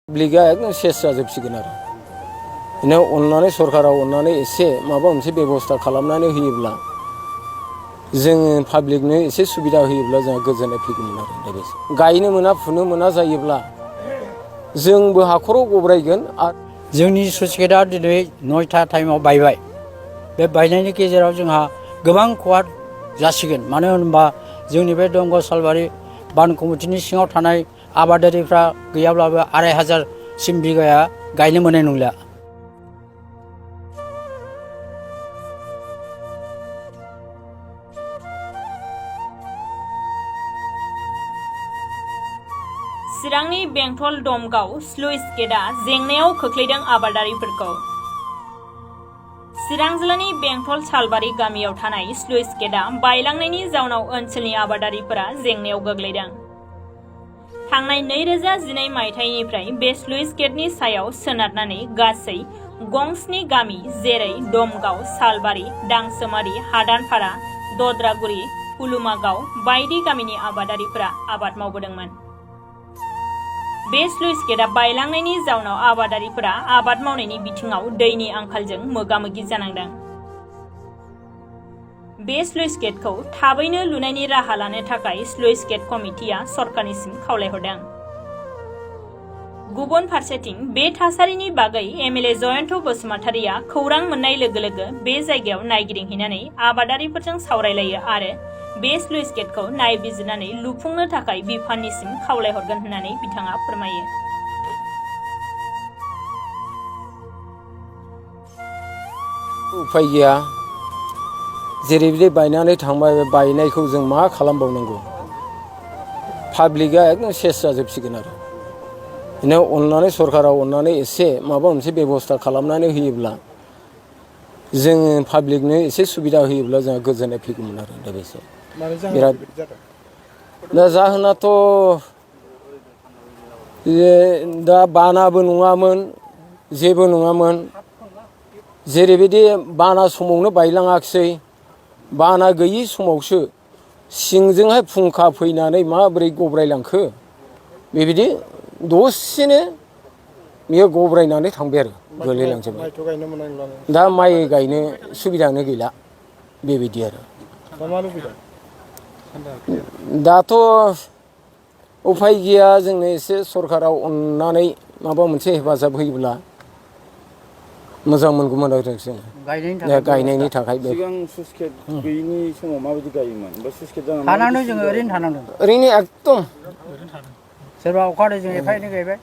पाब्लिकआ एकदम सेस जाजोबसिगोन आरो बिनो अननानै सरकारा अननानै एसे माबा मोनसे बेबस्था खालामनानै होयोब्ला जोङो पाब्लिकनो एसे सुबिदा होयोब्ला जोंहा गोजोननाय फैगौमोन आरो दा बे गायनो मोना फुनो मोना जायोब्ला जोंबो हाखराव गब्रायगोन आरो जोंनि स्लुइस गेटआ दिनै 9टा टाइमाव बायबाय बे बायनायनि गेजेराव जोंहा गोबां खहा जासिगोन मानो होनोबा जोंनि बे दंग सालबारि बान कमिटिनि सिङाव थानाय आबादारिफ्रा गैयाब्लाबो 2500 बिगाया गायनो मोननाय नंला। चिरांनि बेंटल दमगाव स्लुइस गेटआ जेंनायाव खोख्लैदों आबादारिफोरखौ। चिरां जिल्लानि बेंटल सालबारि गामियाव थानाय स्लुइस गेटआ बायलांनायनि जाउनाव ओनसोलनि आबादारिफोरा जेंनायाव गोग्लैदों। थांनाय 2012 मायथाइनिफ्राय बे स्लुइस गेटनि सायाव सोनारनानै गासै गं7 गामि जेरै दमगाव, सालबारि, दांसोमारि, हादानपारा, दद्रागुरि, हुलुमागाव बायदि गामिनि आबादारिफोरा आबाद मावबोदोंमोन। बे स्लुइस गेटआ बायलांनायनि जाउनाव आबादारिफोरा आबाद मावनायनि बिथिङाव दैनि आंखालजों मोगा-मोगि जानांदों। बे स्लुइस गेटखौ थाबैनो लुनायनि राहा लानो थाखाय स्लुइस गेट कमिटिया सरकारनिसिम खावलायहरदों। गुबुन फारसेथिं बे थासारिनि बागै एमएलए जयन्त बसुमतारिया खौरां मोननाय लोगो लोगो बे जायगायाव नायगिदिंहैनानै आबादारिफोरजों सावरायलायो आरो बे स्लुइस गेटखौ नायबिजिरनानै लुफुंनो थाखाय बिफाननिसिम खावलायहरगोन होननानै बिथाङा फोरमायो। उफाय गैया जेरैबायदि बायनानै थांबाय बे बायनायखौ जों मा खालामबावनांगौ पाब्लिकआ एकदम सेस जाजोबसिगोन आरो बिनो अननानै सरकारा अननानै एसे माबा मोनसे बेबस्था खालामनानै होयोब्ला जोङो पाब्लिकनो एसे सुबिदा होयोब्ला जोंहा गोजोननाय फैगौमोन आरो दा बेसो बिराद दा जाहोनाथ' दा बानाबो नङामोन जेबो नङामोन जेरैबायदि बाना समावनो बायलाङाखिसै बाना गैयि समावसो सिंजोंहाय फुंखा फैनानै माबोरै गब्रायलांखो बेबायदि दसेनो बेयो गब्रायनानै थांबाय आरो गोलैलांजोबबाय। दा माइ गायनो सुबिदायानो गैला बेबायदि आरो दाथ' उफाय गैया जोंनो एसे सरकाराव अननानै माबा मोनसे हेफाजाब होयोब्ला मोजां मोनगौमोन आरो जों गायनायनि थाखाय सिगां स्लुइस गेट गैयिनि समाव माबायदि गायोमोन बा स्लुइस गेट जानानै थानांदों जोङो ओरैनो थानांदों ओरैनो एकदम सोरबा अखा हादैजों एफा एनै गायबाय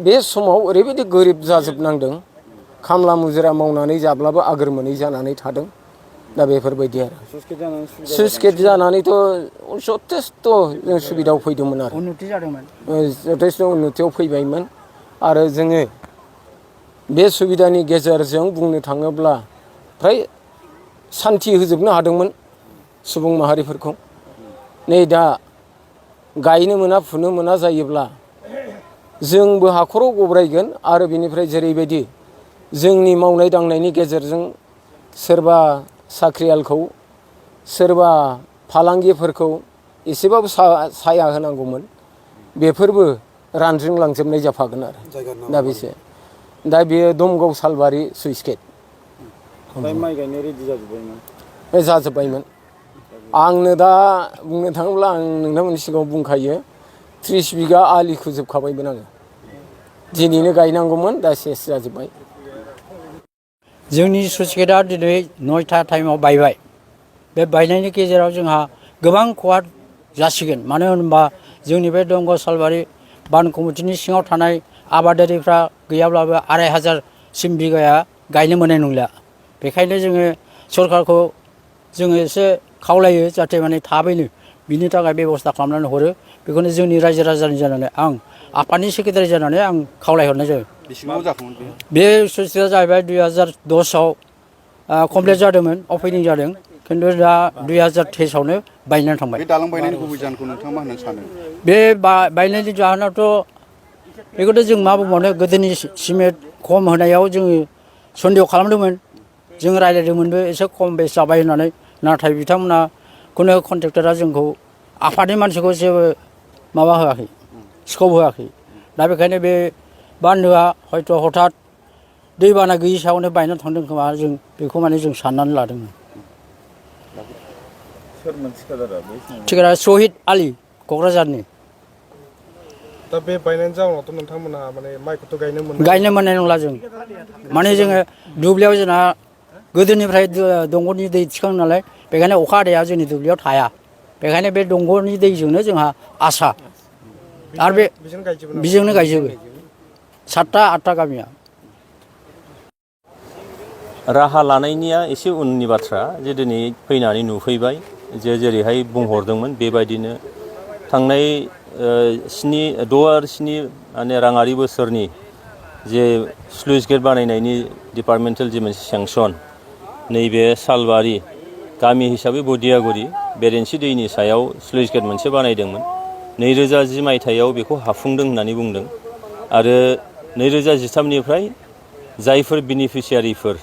बे समाव ओरैबायदि गोरिब जाजोबनांदों खामला मुजिरा मावनानै जाब्लाबो आगोर मोनै जानानै थादों दा बेफोरबायदि आरो स्लुइस गेट जानानैथ' जथेस्थ' जों सुबिदायाव फैदोंमोन आरो उन्नति जादोंमोन जथेस्थ' उन्नतियाव फैबायमोन आरो जोङो बे सुबिदानि गेजेरजों बुंनो थाङोब्ला फ्राय सान्थि होजोबनो हादोंमोन सुबुं माहारिफोरखौ। नै दा गायनो मोना फुनो मोना जायोब्ला जोंबो हाखराव गब्रायगोन आरो बिनिफ्राय जेरैबायदि जोंनि मावनाय दांनायनि गेजेरजों सोरबा साख्रियालखौ सोरबा फालांगिफोरखौ एसेबाबो साया होनांगौमोन बेफोरबो रानज्रिंलांजोबनाय जाफागोन आरो दा बेसो दा बेयो दमगाव सालबारि स्लुइस गेट माइ गायनो रेडि जाजोब्बायमोन जाजोब्बायमोन आंनो दा बुंनो थाङोब्ला आं नोंथांमोननि सिगाङाव बुंखायो 30 बिगा आलि खोजोबखाबायमोन आङो दिनैनो गायनांगौमोन दा सेस जाजोब्बाय। जोंनि स्लुइस गेटआ दिनै 9टा टाइमाव बायबाय बे बायनायनि गेजेराव जोंहा गोबां खहा जासिगोन मानो होनोबा जोंनि बे दंग सालबारि बान कमिटिनि सिङाव थानाय आबादारिफ्रा गैयाब्लाबो 2500 बिगाया गायनो मोननाय नंला। बेखायनो जोङो सरकारखौ जोङो एसे खावलायो जाहाथे माने थाबैनो बिनि थाखाय बेबस्था खालामनानै हरो बेखौनो जोंनि रायजो राजानि जानानै आं आफादनि सेक्रेटारि जानानै आं खावलायहरनाय जायो। बे स्लुइस गेटआ जाहैबाय 2010आव कमप्लिट जादोंमोन अपेनिं जादों खिन्थु दा 2023आवनो बायनानै थांबाय। बे दालां बायनायनि गुबै जाहोनखौ नोंथाङा मा होननानै सानो? बे बायनायनि जाहोनावथ' बेखौथ' जों मा बुंबावनो गोदोनि सिमेन्ट खम होनायाव जोङो सन्देह खालामदोंमोन जों रायज्लायदोंमोनबो एसे खम बेस जाबाय होननानै नाथाय बिथांमोना खुनु कन्ट्रेक्टरा जोंखौ आफादनि मानसिखौ जेबो माबा होआखै स्कप होआखै दा बेखायनो बे बान्दोआ हयथ' हठात दैबाना गैयि सायावनो बायनानै थांदों खोमा जों बेखौ माने जों साननानै लादों। सोरमोन थिखादारा बै समाव? थिखादारा शहीद आली क'क्राझारनि। दा बे बायनायनि जाउनावथ' नोंथांमोनहा माने माइखौथ' गायनो मोननाय नंला जों। माने जोङो दुब्लियाव जोंना गोदोनिफ्राय दंग'नि दै थिखाङो नालाय बेखायनो अखा हादैया जोंनि दुब्लियाव थाया। बेखायनो बे दंग'नि दैजोंनो जोंहा आसा। आरो बे बेजोंनो गायजोबो 7टा 8टा गामिया। राहा लानायनिया एसे उननि बाथ्रा जे दिनै फैनानै नुफैबाय जे जेरैहाय बुंहरदोंमोन बेबायदिनो थांनाय 6 आरो 7 माने राङारि बोसोरनि जे स्लुइस गेट बानायनायनि डिपार्टमेन्टेल जे मोनसे सेंसन नैबे सालबारि गामि हिसाबै बदियागुरि बेरेन्सि दैनि सायाव स्लुइस गेट मोनसे बानायदोंमोन। 2010 मायथाइयाव बेखौ हाफुंदों होननानै बुंदों आरो 2013निफ्राय जायफोर बेनिफिसियारिफोर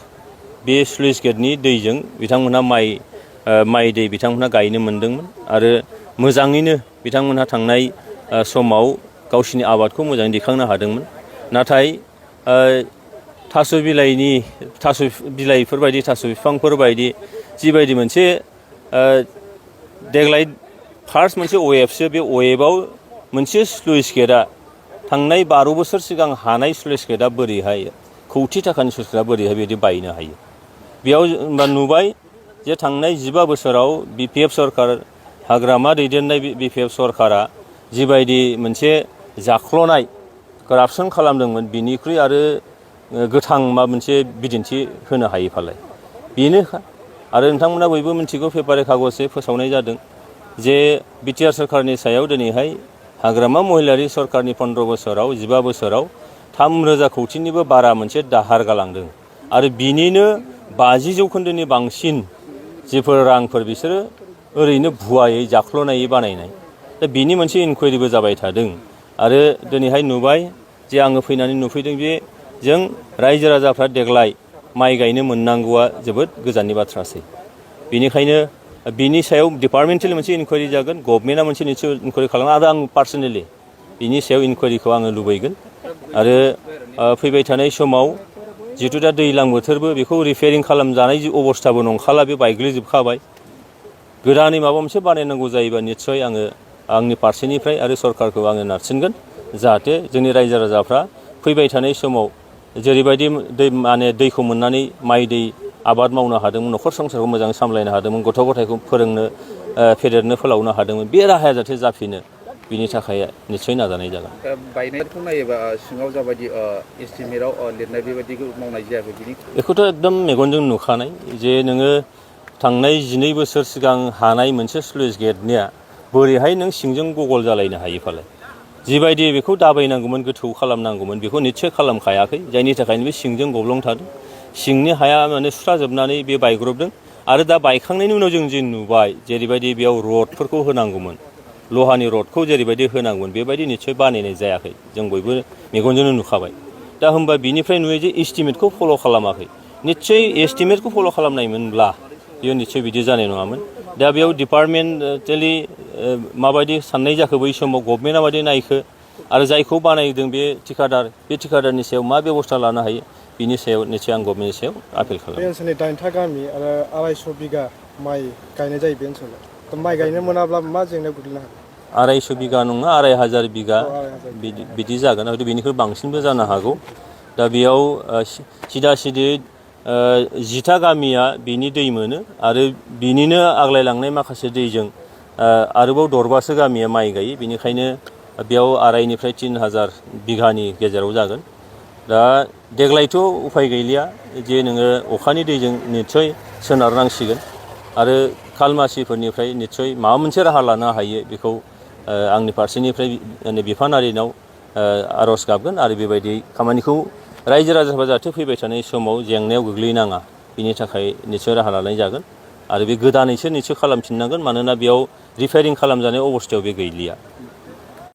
बे स्लुइस गेटनि दैजों बिथांमोनहा माइ दै बिथांमोनहा गायनो मोन्दोंमोन आरो मोजाङैनो बिथांमोनहा थांनाय समाव गावसिनि आबादखौ मोजाङै दैखांनो हादोंमोन। नाथाय थास' बिलाइफोरबायदि थास' बिफांफोरबायदि जिबायदि मोनसे देग्लाय फार्स्ट मोनसे वेबसो बे वेबाव मोनसे स्लुइस गेटआ थांनाय 12 बोसोर सिगां हानाय स्लुइस गेटआ बोरैहाय कौटि थाखानि स्लुइस गेटआ बोरैहाय बिदि बायनो हायो। बेयाव होनबा नुबाय जे थांनाय 15 बोसोराव BPF सरकार हाग्रामा दैदेननाय BPF सरकारा जिबायदि मोनसे जाख्ल'नाय करापसन खालामदोंमोन बिनिख्रुइ आरो गोथां मा मोनसे बिदिन्थि होनो हायो फालाय बेनो आरो नोंथांमोना बयबो मिथिगौ पेपारे कागजै फोसावनाय जादों जे बिटिआर सरकारनि सायाव दिनैहाय हाग्रामा महिलारि सरकारनि 15 बोसोराव 15 बोसोराव 3,000 कौटिनिबो बारा मोनसे दाहार गालांदों आरो बिनिनो 50% बांसिन जिफोर रांफोर बिसोरो ओरैनो भुवायै जाख्ल'नायै बानायनाय। दा बिनि मोनसे इनकुवारिबो जाबाय थादों आरो दिनैहाय नुबाय जे आङो फैनानै नुफैदों जे जों रायजो राजाफ्रा देग्लाय माइ गायनो मोननांगौआ जोबोद गोजाननि बाथ्रासै। बेनिखायनो बिनि सायाव डिपार्टमेन्टेल मोनसे इनकुवारि जागोन, गभर्नमेन्टआ मोनसे निश्चय इनकुवारि खालामो आरो आं पार्सनेलि बिनि सायाव इनकुवारिखौ आङो लुबैगोन आरो फैबाय थानाय समाव जिहेतु दा दैज्लां बोथोरबो बेखौ रिपेयारिं खालामजानाय अबस्थाबो नंखाला, बे बायग्लिजोबखाबाय। गोदानै माबा मोनसे बानायनांगौ जायोबा निस्सय आङो आंनि फारसेनिफ्राय आरो सरकारखौ आङो नारसिनगोन जाहाथे जोंनि रायजो राजाफ्रा फैबाय थानाय समाव जेरैबायदि दैखौ मोननानै माइ दै आबाद मावनो हादोंमोन, न'खर संसारखौ मोजाङै सामलायनो हादोंमोन, गथ' गथायखौ फोरोंनो फेदेरनो फोलावनो हादोंमोन, बे राहाया जाहाथे जाफिनो बिनि थाखाय निस्सय नाजानाय जागोन। बायनायखौ नायोबा सिङाव जाबायदि एस्टिमेटआव लिरनाय बेबायदिखौ मावनाय जायाखै बिनि बेखौथ' एकदम मेगनजों नुखानाय जे नोङो थांनाय 12 बोसोर सिगां हानाय मोनसे स्लुइस गेटनिया बोरैहाय नों सिंजों गगल जालायनो हायो फालाय। जिबायदि बेखौ दाबायनांगौमोन, गोथौ खालामनांगौमोन बेखौ निस्सय खालामखायाखै, जायनि थाखायनो बे सिंजों गब्लं थादों। सिंनि हाया माने सुस्राजोबनानै बे बायग्रबदों आरो दा बायखांनायनि उनाव जों जे नुबाय जेरैबायदि बेयाव रडफोरखौ होनांगौमोन, लहानि रडखौ जेरैबायदि होनांगौमोन बेबायदि निस्सय बानायनाय जायाखै, जों बयबो मेगनजोंनो नुखाबाय। दा होमबा बिनिफ्राय नुयो जे एस्टिमेटखौ फल' खालामाखै। निस्सय एस्टिमेटखौ फल' खालामनायमोनब्ला बेयो निस्सय बिदि जानाय नङामोन। दा बेयाव डिपार्टमेन्टेलि माबायदि साननाय जाखो बै समाव, गभर्नमेन्टआ माबायदि नायखो आरो जायखौ बानायदों बे थिकादारनि सायाव मा बेबस्था लानो हायो बिनि सायाव निस्सय आं गभर्नमेन्टनि सायाव आपिल खालामो। बे ओनसोलनि 8टा गामि आरो 250 बिगा माइ गायनाय जायो बे ओनसोलाव। दा माइ गायनो मोनाब्ला मा जेंनायाव गोग्लैनो हागौ? 250 बिगा नङा, 2,500 बिगा बिदि जागोन, हयथ' बेनिख्रुइ बांसिनबो जानो हागौ। दा बेयाव सिदा सिदि 10टा गामिया बिनि दै मोनो आरो बिनिनो आग्लायलांनाय माखासे दैजों आरोबाव 4बासो गामिया माइ गायो। बेनिखायनो बेयाव 2,500 निफ्राय 3,000 बिगानि गेजेराव जागोन। दा देग्लायथ' उफाय गैलिया जे नोङो अखानि दैजों निस्सय सोनारनांसिगोन आरो खालमासिफोरनिफ्राय निस्सय माबा मोनसे राहा लानो हायो बेखौ आंनि फारसेनिफ्राय बिफानारिनाव आर'ज गाबगोन आरो बेबायदि खामानिखौ रायजो राजाफ्रा जाहाथे फैबाय थानाय समाव जेंनायाव गोग्लैनाङा बिनि थाखाय निस्सय राहा लानाय जागोन आरो बे गोदानैसो निस्सय खालामफिननांगोन, मानोना बेयाव रिपेयारिं खालामजानाय अबस्थायाव बे गैलिया।